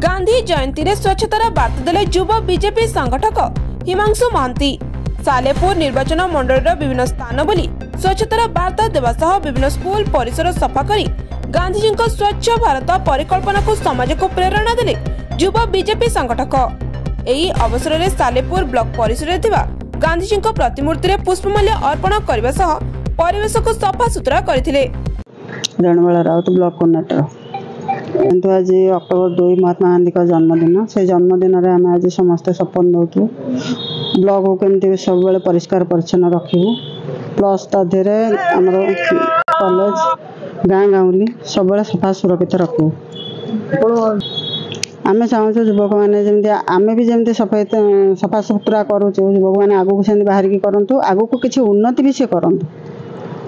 गांधी जयंती रे स्वच्छतार बार्ता देले युवा बीजेपी संगठक हिमांशु महांती। सालेपुर निर्वाचन मंडल विभिन्न स्थान बुली स्वच्छतार बार्ता देवा सह विभिन्न स्कूल परिसर सफा करी गांधीजी स्वच्छ भारत परिकल्पना को समाज को प्रेरणा देले युवा बीजेपी संगठक। एही अवसर में सालेपुर ब्लॉक परिसर गांधीजी प्रतिमूर्ति रे पुष्पमाल्य अर्पण करने सह परिवेश को सफा सुतरा करथिले। रणवाला राउत ब्लॉक कोर्डिनेटर किंतु आज अक्टोबर 2 महात्मा गांधी का जन्मदिन से जन्मदिन रे आम आज समस्ते सपन दौतु ब्लॉक को केमती सब बेले परिष्कार परिच्छन्न रखू प्लस ताधे आमर कॉलेज गाँ गाँवली सब बेले सफा सुरक्षित रखू। आम चाहूँ युवक मैंने जमी आम भी जमी सफा सुतरा करुँ युवक मैंने आगू से बाहर की करूँ आगू को किसी उन्नति भी सी करूँ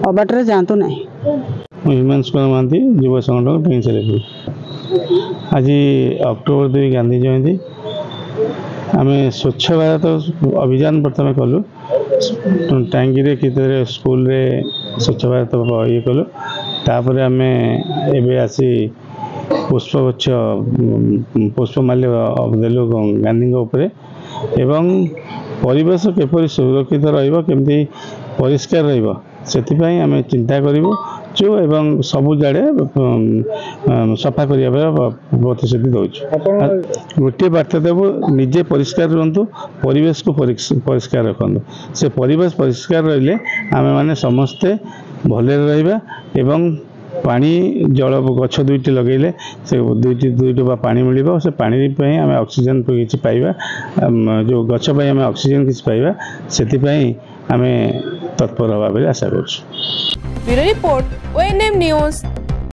अबाटे जातु ना। हिमांशु महांती युवा संगठन सालेपुर। आज अक्टोबर 2 गांधी जयंती आम स्वच्छ भारत अभियान प्रथम कलु टांगी कितने स्कूल रे स्वच्छ भारत ये कलु तापर आम एवं आसी पुष्पगुच्छ पुष्पमाल्य देलु गांधी उपरे एवं परिवेश केपरि सुरक्षित रही परिष्कार रही आम चिंता करूँ जो एवं सबु जड़े सफा करने प्रतिश्रुति दौर गोटे बार्ता देव निजे परिष्कार रुहतु परिवेश को परिष्कार रखु से परिवेश परिष्कार रहिले आमे माने समस्ते भले रहिबा एवं पानी जल गछ दुईटी लगेले से दुईटी डोबा पानी मिलिबो से पानी पई आमे ऑक्सीजन किछि पाइबा जो गछ पई आमे ऑक्सीजन किछि पाइबा सेति पई आमे तत्पर होबा बेले आशा करछु। Bureau report ONM news.